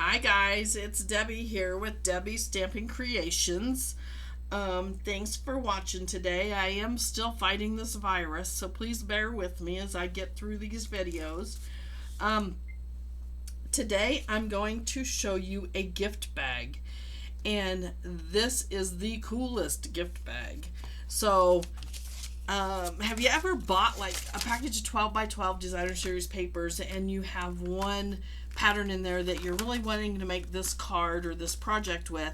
Hi guys, it's Debbie here with Debbie Stamping Creations. Thanks for watching today. I am still fighting this virus, so please bear with me as I get through these videos. Today I'm going to show you a gift bag, and this is the coolest gift bag. So have you ever bought like a package of 12 by 12 designer series papers and you have one pattern in there that you're really wanting to make this card or this project with,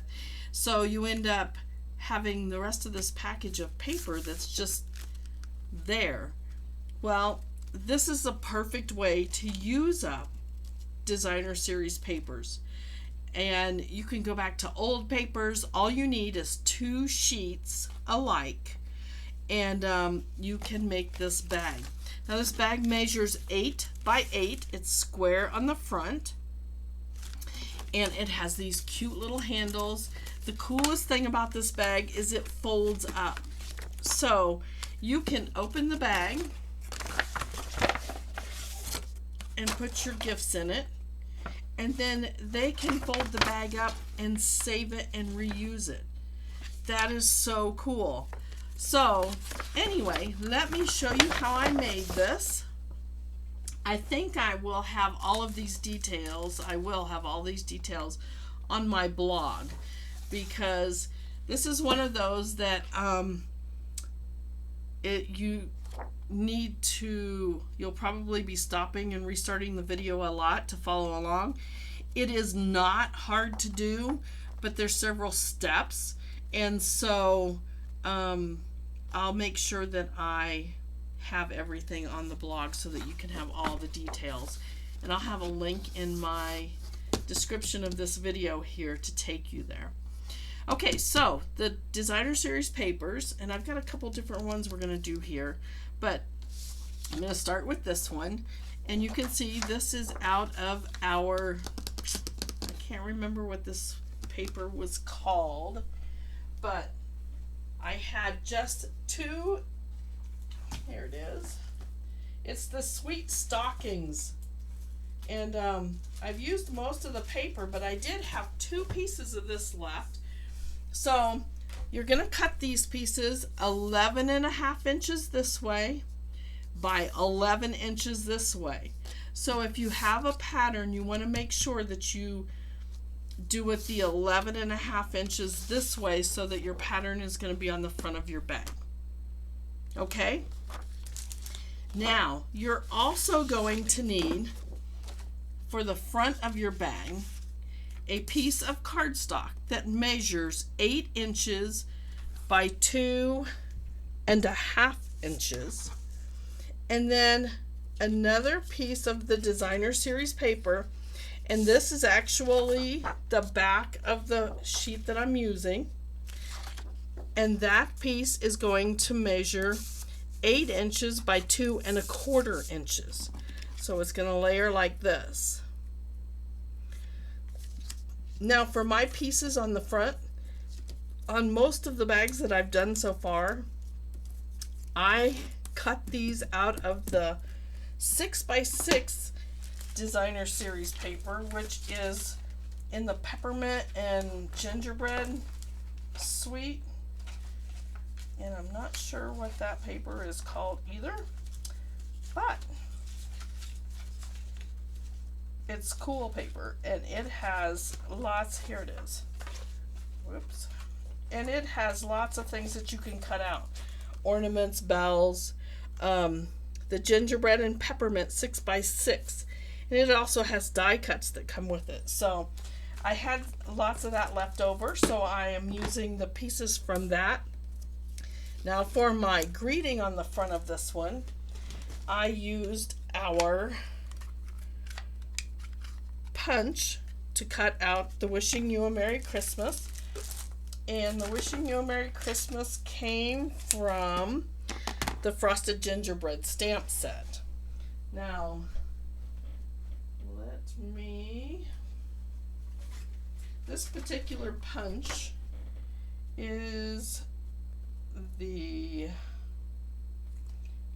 so you end up having the rest of this package of paper that's just there? Well, this is a perfect way to use up designer series papers, and you can go back to old papers. All you need is 2 sheets alike, and you can make this bag. Now this bag measures 8 by 8. It's square on the front, and it has these cute little handles. The coolest thing about this bag is it folds up, so you can open the bag and put your gifts in it, and then they can fold the bag up and save it and reuse it. That is so cool. So anyway, let me show you how I made this. I think I will have all of these details. I will have all these details on my blog, because this is one of those that you need to, you'll probably be stopping and restarting the video a lot to follow along. It is not hard to do, but there's several steps, and so I'll make sure that I have everything on the blog so that you can have all the details, and I'll have a link in my description of this video here to take you there. Okay, so the designer series papers, and I've got a couple different ones we're going to do here, but I'm going to start with this one, and you can see this is out of our, I can't remember what this paper was called, but I had just 2, here it is. It's the Sweet Stockings, and I've used most of the paper, but I did have 2 pieces of this left. So you're going to cut these pieces 11.5 inches this way by 11 inches this way. So if you have a pattern, you want to make sure that you do it the 11.5 inches this way so that your pattern is going to be on the front of your bag. Okay? Now, you're also going to need, for the front of your bag, a piece of cardstock that measures 8 inches by 2.5 inches, and then another piece of the designer series paper, and this is actually the back of the sheet that I'm using, and that piece is going to measure 8 inches by 2.25 inches. So it's going to layer like this. Now for my pieces on the front, on most of the bags that I've done so far, I cut these out of the 6 by 6 designer series paper, which is in the peppermint and gingerbread suite, and I'm not sure what that paper is called either, but it's cool paper, and it has lots, here it is, whoops, and it has lots of things that you can cut out, ornaments, bells, the gingerbread and peppermint 6 by 6, and it also has die cuts that come with it. So I had lots of that left over, so I am using the pieces from that. Now for my greeting on the front of this one, I used our punch to cut out the Wishing You a Merry Christmas, and the Wishing You a Merry Christmas came from the Frosted Gingerbread stamp set. Now this particular punch is the, you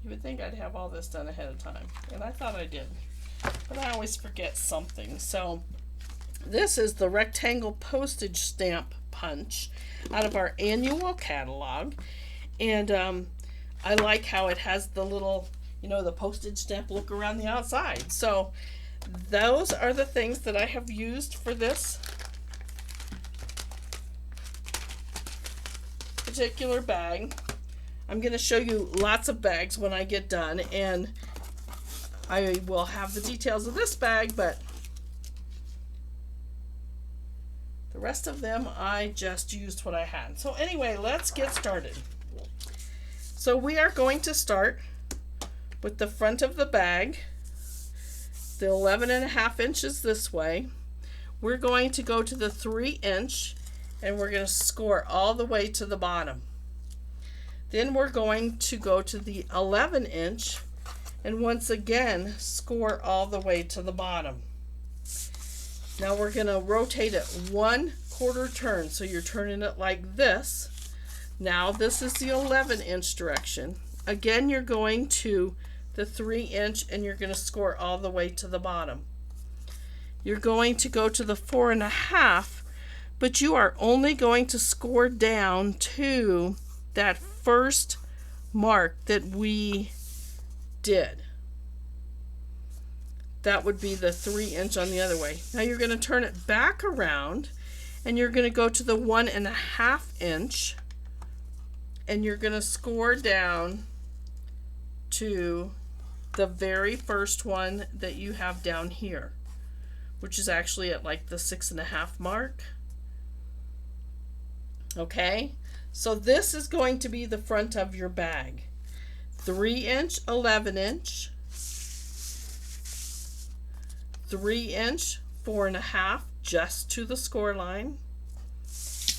would think I'd have all this done ahead of time, and I thought I did, but I always forget something. So This is the rectangle postage stamp punch out of our annual catalog. And I like how it has the little, the postage stamp look around the outside. So those are the things that I have used for this particular bag. I'm going to show you lots of bags when I get done, and I will have the details of this bag, but the rest of them I just used what I had. So anyway, let's get started. So we are going to start with the front of the bag, the 11.5 inches this way. We're going to go to the 3 inch and we're going to score all the way to the bottom. Then we're going to go to the 11 inch and once again score all the way to the bottom. Now we're going to rotate it 1/4 turn, so you're turning it like this. Now this is the 11 inch direction. Again, you're going to the 3 inch and you're going to score all the way to the bottom. You're going to go to the 4.5, but you are only going to score down to that first mark that we did. That would be the 3 inch on the other way. Now you're going to turn it back around and you're going to go to the 1.5 inch and you're going to score down to the very first one that you have down here, which is actually at like the 6.5 mark. Okay, so this is going to be the front of your bag. 3 inch, 11 inch, 3 inch, 4.5 just to the score line,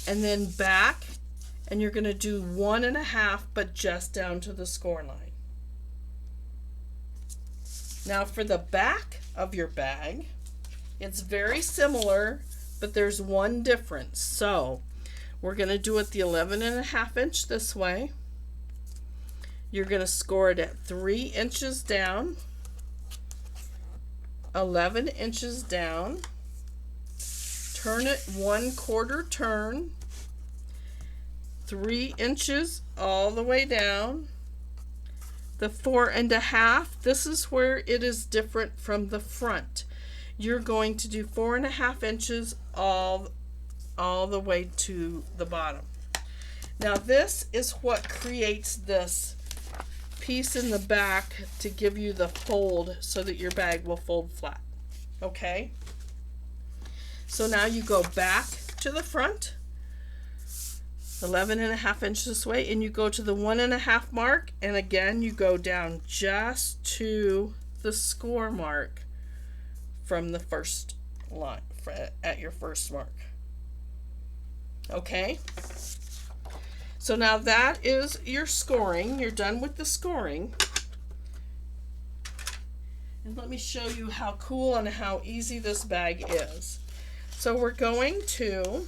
and then back, and you're going to do 1.5 but just down to the score line. Now for the back of your bag, it's very similar, but there's one difference. So we're going to do it the 11.5 inch this way. You're going to score it at 3 inches down, 11 inches down, turn it 1/4 turn, 3 inches all the way down. The 4.5, this is where it is different from the front. You're going to do 4.5 inches all the way to the bottom. Now this is what creates this piece in the back to give you the fold so that your bag will fold flat. Okay? So now you go back to the front, 11.5 inches this way, and you go to the 1.5 mark, and again you go down just to the score mark from the first line, at your first mark. Okay? So now that is your scoring. You're done with the scoring. And let me show you how cool and how easy this bag is. So we're going to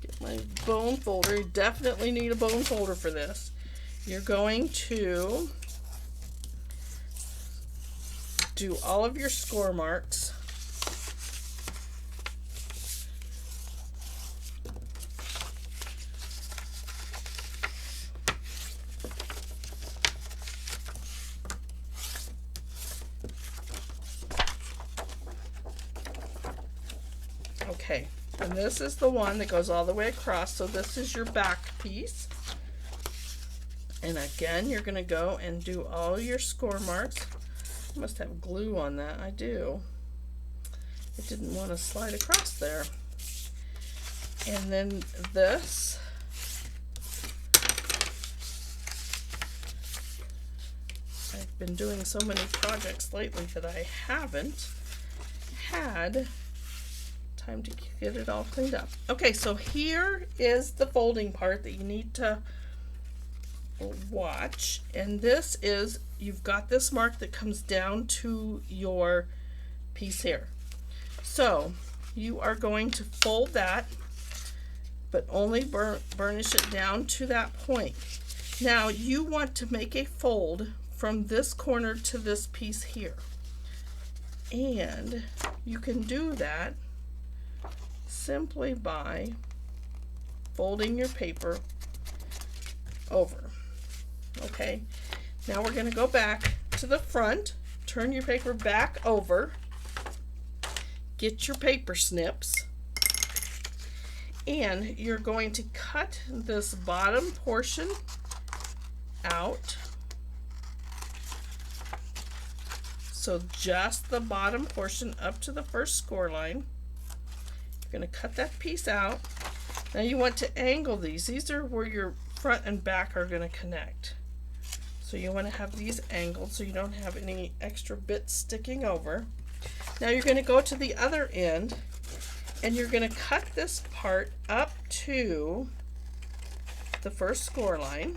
get my bone folder. You definitely need a bone folder for this. You're going to do all of your score marks. Okay, and this is the one that goes all the way across, so this is your back piece. And again, you're going to go and do all your score marks. I must have glue on that. I do. It didn't want to slide across there. And then this. I've been doing so many projects lately that I haven't had time to get it all cleaned up. Okay, so here is the folding part that you need to watch, and this is, you've got this mark that comes down to your piece here. So you are going to fold that, but only burnish it down to that point. Now you want to make a fold from this corner to this piece here. And you can do that simply by folding your paper over. Okay, now we're going to go back to the front, turn your paper back over, get your paper snips, and you're going to cut this bottom portion out. So just the bottom portion up to the first score line. You're going to cut that piece out. Now you want to angle these. These are where your front and back are going to connect. So you want to have these angled so you don't have any extra bits sticking over. Now you're going to go to the other end and you're going to cut this part up to the first score line.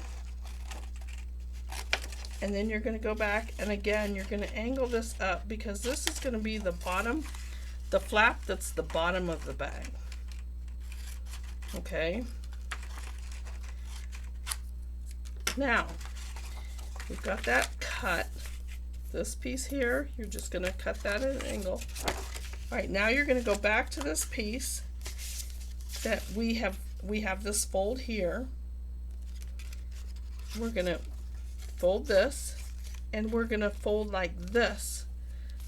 And then you're going to go back and again you're going to angle this up because this is going to be the bottom, the flap that's the bottom of the bag. Okay. Now we've got that cut. This piece here, you're just going to cut that at an angle. All right, now you're going to go back to this piece that we have this fold here. We're going to fold this and we're going to fold like this.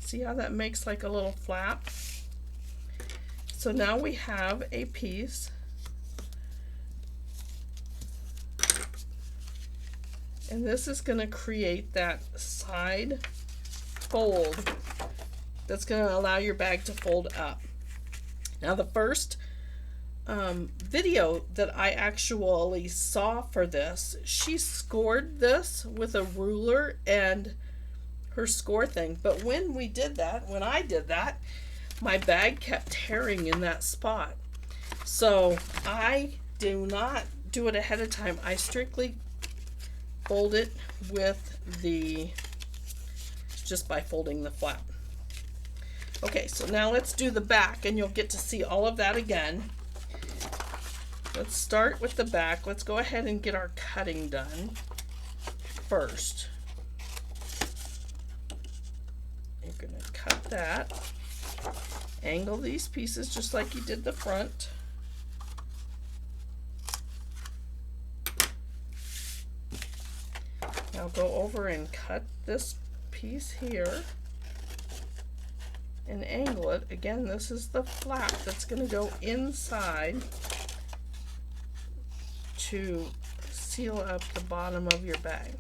See how that makes like a little flap? So now we have a piece. And this is going to create that side fold that's going to allow your bag to fold up. Now the first video that I actually saw for this, she scored this with a ruler and her score thing. But when I did that, my bag kept tearing in that spot. So I do not do it ahead of time. I strictly fold it with just by folding the flap. Okay, so now let's do the back and you'll get to see all of that again. Let's start with the back. Let's go ahead and get our cutting done first. You're going to cut that. Angle these pieces just like you did the front. Now go over and cut this piece here and angle it. Again, this is the flap that's going to go inside to seal up the bottom of your bag.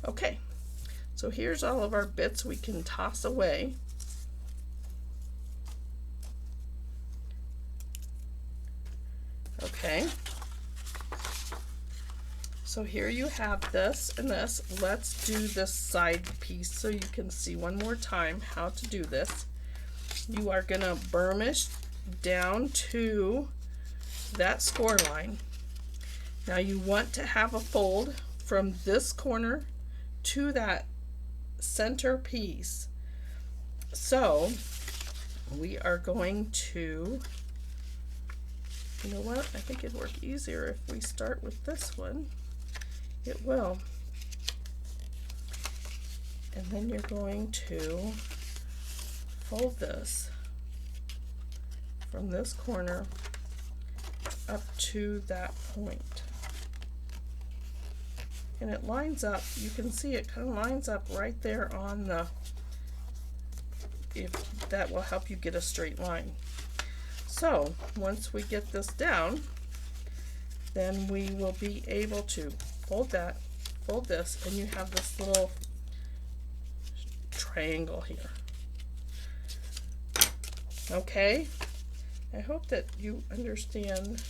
Okay, so here's all of our bits we can toss away. Okay, so here you have this and this. Let's do this side piece so you can see one more time how to do this. You are going to burnish down to that score line. Now you want to have a fold from this corner to that center piece. So we are going to, you know what, I think it'd work easier if we start with this one. It will. And then you're going to fold this from this corner up to that point. And it lines up, you can see it kind of lines up right there on the, if that will help you get a straight line. So once we get this down, then we will be able to fold that, fold this, and you have this little triangle here. Okay, I hope that you understand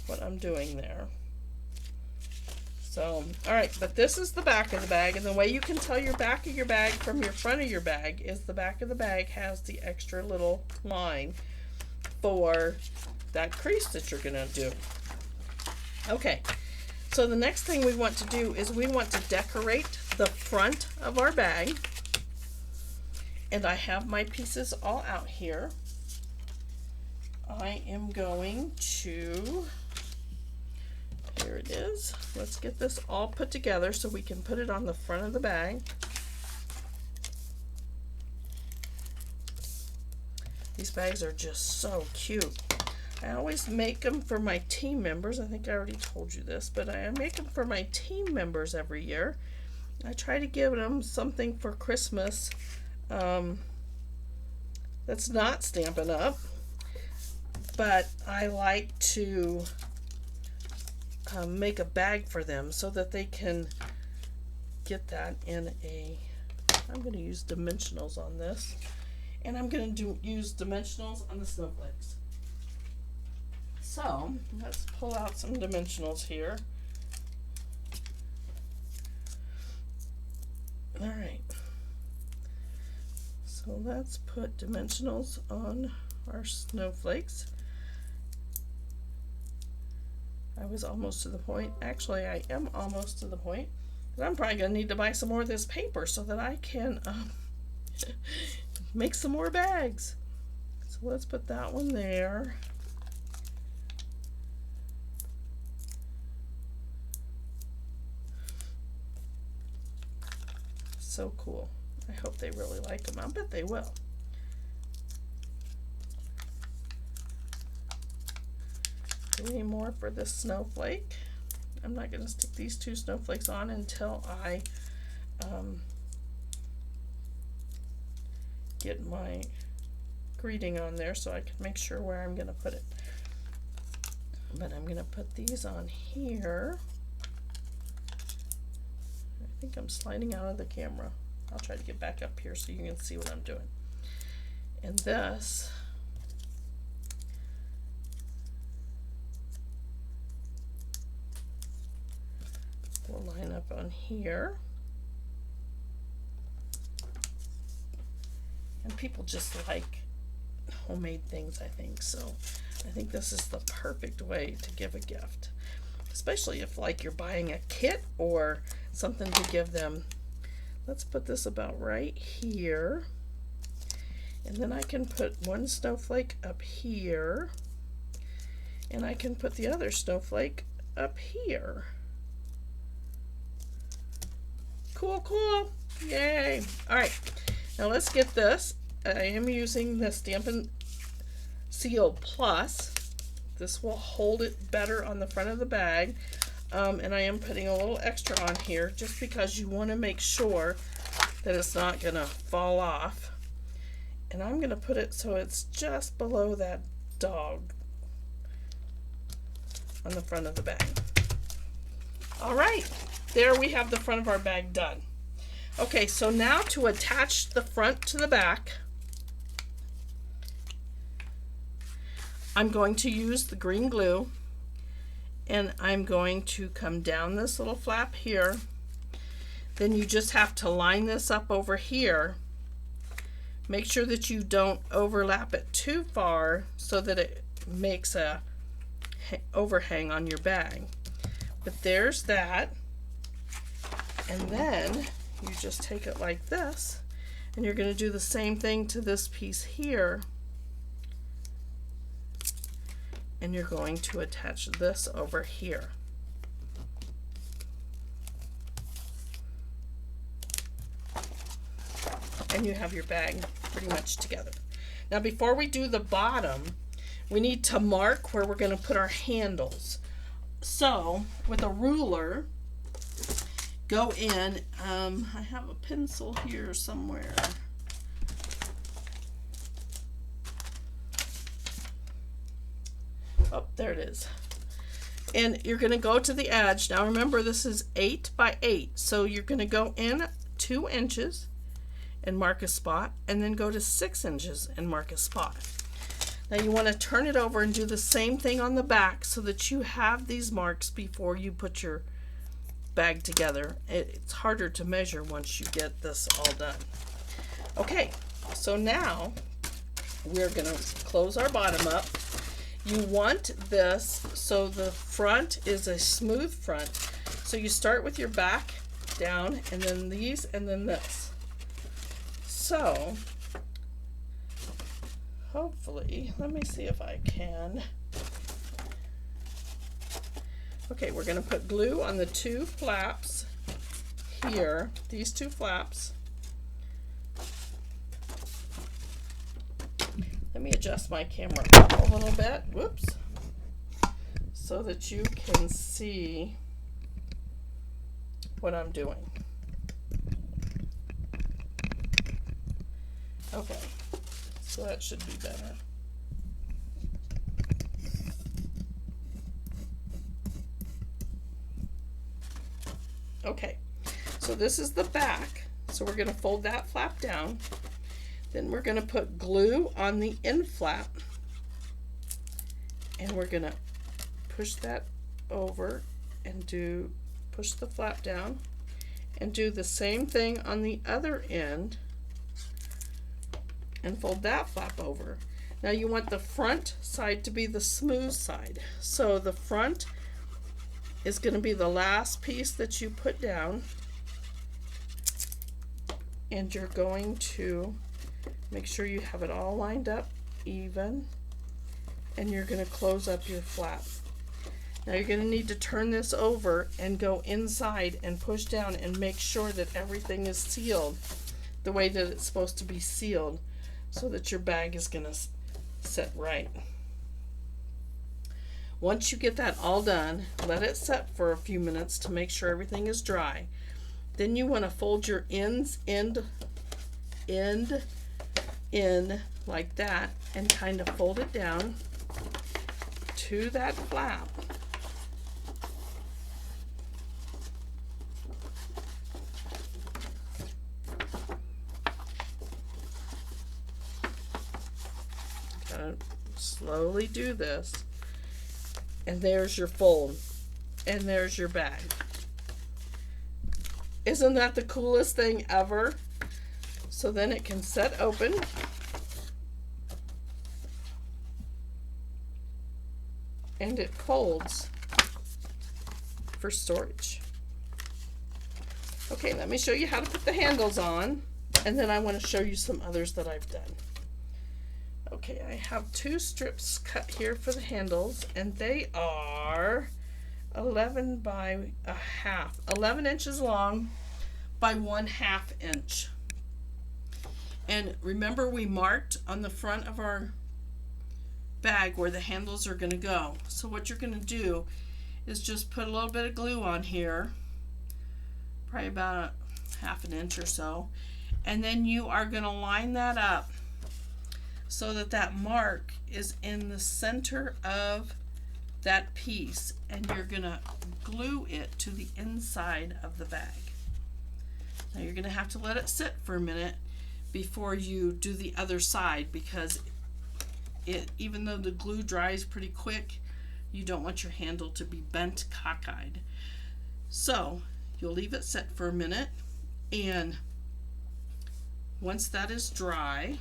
what I'm doing there. So, all right, but this is the back of the bag, and the way you can tell your back of your bag from your front of your bag is the back of the bag has the extra little line for that crease that you're gonna do. Okay, so the next thing we want to do is we want to decorate the front of our bag, and I have my pieces all out here. I am going to it is. Let's get this all put together so we can put it on the front of the bag. These bags are just so cute. I always make them for my team members. I think I already told you this, but I make them for my team members every year. I try to give them something for Christmas that's not Stampin' Up, but I like to make a bag for them so that they can get that in a, I'm going to use dimensionals on this, and I'm going to use dimensionals on the snowflakes. So let's pull out some dimensionals here. All right, so let's put dimensionals on our snowflakes. I was almost to the point. Actually, I am almost to the point. But I'm probably going to need to buy some more of this paper so that I can make some more bags. So let's put that one there. So cool. I hope they really like them. I bet they will. Any more for this snowflake? I'm not going to stick these two snowflakes on until I get my greeting on there so I can make sure where I'm going to put it. But I'm going to put these on here. I think I'm sliding out of the camera. I'll try to get back up here so you can see what I'm doing. And this will line up on here. And people just like homemade things, I think. So I think this is the perfect way to give a gift. Especially if like you're buying a kit or something to give them. Let's put this about right here. And then I can put one snowflake up here. And I can put the other snowflake up here. Cool, cool. Yay. All right. Now let's get this. I am using the Stampin' Seal Plus. This will hold it better on the front of the bag. And I am putting a little extra on here just because you want to make sure that it's not going to fall off. And I'm going to put it so it's just below that dog on the front of the bag. All right, there we have the front of our bag done. Okay, so now to attach the front to the back, I'm going to use the green glue, and I'm going to come down this little flap here. Then you just have to line this up over here. Make sure that you don't overlap it too far so that it makes a overhang on your bag. But there's that. And then you just take it like this, and you're going to do the same thing to this piece here. And you're going to attach this over here. And you have your bag pretty much together. Now before we do the bottom, we need to mark where we're going to put our handles. So with a ruler, go in, I have a pencil here somewhere. Oh, there it is. And you're going to go to the edge. Now remember, this is 8 by 8. So you're going to go in 2 inches and mark a spot, and then go to 6 inches and mark a spot. Now you want to turn it over and do the same thing on the back so that you have these marks before you put your bag together. It's harder to measure once you get this all done. Okay, so now we're going to close our bottom up. You want this so the front is a smooth front. So you start with your back down, and then these, and then this. So hopefully, let me see if I can. Okay, we're going to put glue on the two flaps here, these two flaps. Let me adjust my camera up a little bit, whoops, so that you can see what I'm doing. Okay, so that should be better. Okay, so this is the back, so we're going to fold that flap down. Then we're going to put glue on the end flap, and we're going to push that over and push the flap down and do the same thing on the other end and fold that flap over. Now you want the front side to be the smooth side. So the front is going to be the last piece that you put down, and you're going to make sure you have it all lined up even, and you're going to close up your flap. Now you're going to need to turn this over and go inside and push down and make sure that everything is sealed the way that it's supposed to be sealed, so that your bag is going to sit right. Once you get that all done, let it set for a few minutes to make sure everything is dry. Then you want to fold your ends end in like that and kind of fold it down to that flap. Gotta slowly do this. And there's your fold. And there's your bag. Isn't that the coolest thing ever? So then it can set open. And it folds for storage. Okay, let me show you how to put the handles on, and then I want to show you some others that I've done. Okay, I have two strips cut here for the handles, and they are 11 by a half, 11 inches long by 1/2 inch. And remember, we marked on the front of our bag where the handles are going to go. So what you're going to do is just put a little bit of glue on here, probably about 1/2 inch or so, and then you are going to line that up so that that mark is in the center of that piece, and you're going to glue it to the inside of the bag. Now you're going to have to let it sit for a minute before you do the other side, because even though the glue dries pretty quick, you don't want your handle to be bent cockeyed. So you'll leave it set for a minute, and once that is dry,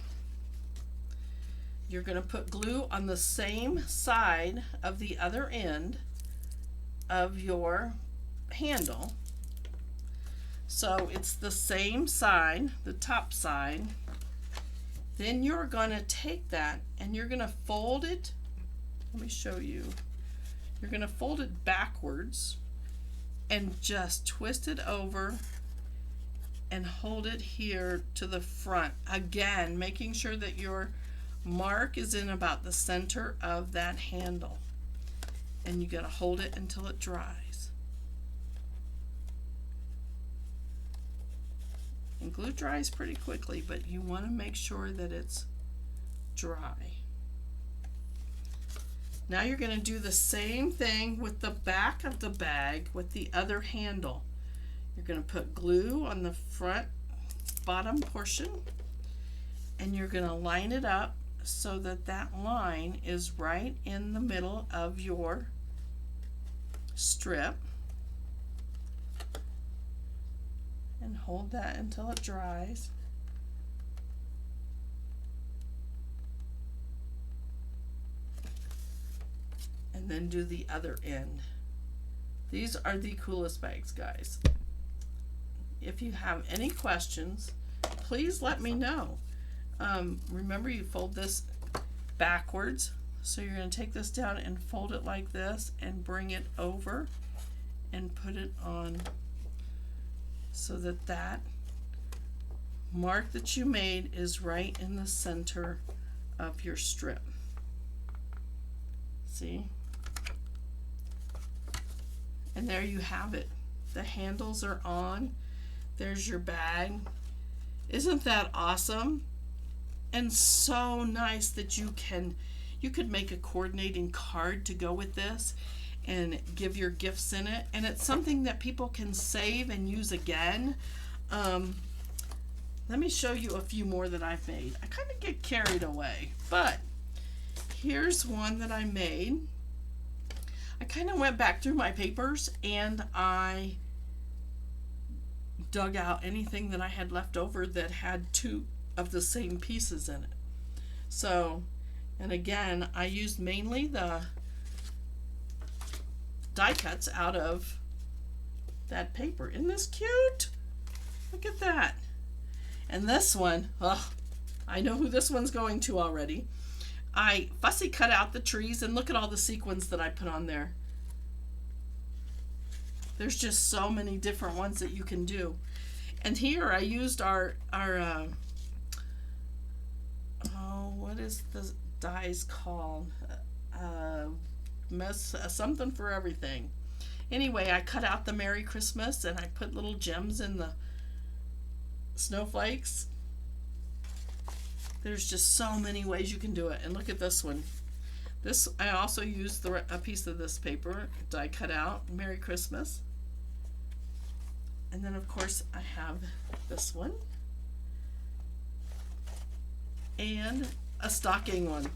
you're going to put glue on the same side of the other end of your handle. So it's the same side, the top side. Then you're going to take that and you're going to fold it. Let me show you. You're going to fold it backwards and just twist it over and hold it here to the front. Again, making sure that your mark is in about the center of that handle. And you got to hold it until it dries. And glue dries pretty quickly, but you want to make sure that it's dry. Now you're going to do the same thing with the back of the bag with the other handle. You're going to put glue on the front bottom portion, and you're going to line it up so that that line is right in the middle of your strip. And hold that until it dries. And then do the other end. These are the coolest bags, guys. If you have any questions, please let me know. Remember, you fold this backwards So you're going to take this down and fold it like this and bring it over and put it on so that that mark that you made is right in the center of your strip. See? And there you have it. The handles are on. There's your bag. Isn't that awesome? And so nice that you could make a coordinating card to go with this and give your gifts in it. And it's something that people can save and use again. Let me show you a few more that I've made. I kind of get carried away, but here's one that I made. I kind of went back through my papers and I dug out anything that I had left over that had two of the same pieces in it. So, and again, I used mainly the die cuts out of that paper. Isn't this cute? Look at that. And this one, oh, I know who this one's going to already. I fussy cut out the trees and look at all the sequins that I put on there. There's just so many different ones that you can do. And here I used our what is the dies called? Something for everything. Anyway, I cut out the Merry Christmas and I put little gems in the snowflakes. There's just so many ways you can do it. And look at this one. This, I also used a piece of this paper die cut out, Merry Christmas. And then of course I have this one. And a stocking one.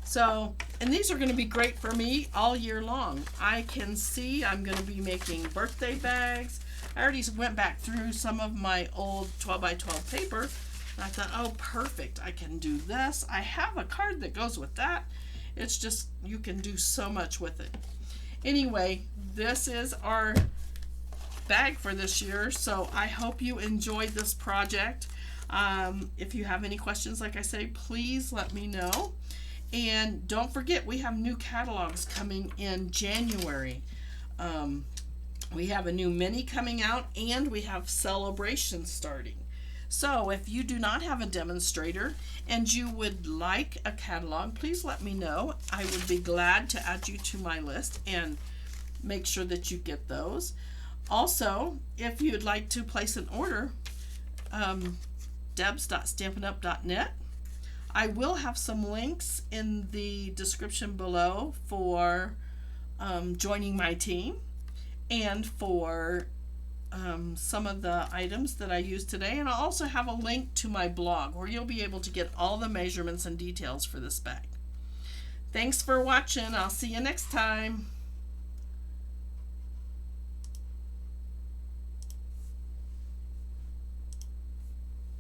So, and these are going to be great for me all year long. I can see I'm going to be making birthday bags. I already went back through some of my old 12 by 12 paper. And I thought, oh, perfect. I can do this. I have a card that goes with that. It's just, you can do so much with it. Anyway, this is our bag for this year. So I hope you enjoyed this project. If you have any questions, like I say, please let me know. And don't forget, we have new catalogs coming in January. We have a new mini coming out, and we have celebrations starting. So if you do not have a demonstrator and you would like a catalog, please let me know. I would be glad to add you to my list and make sure that you get those. Also, if you'd like to place an order, debs.stampinup.net. I will have some links in the description below for joining my team and for some of the items that I used today. And I'll also have a link to my blog where you'll be able to get all the measurements and details for this bag. Thanks for watching. I'll see you next time.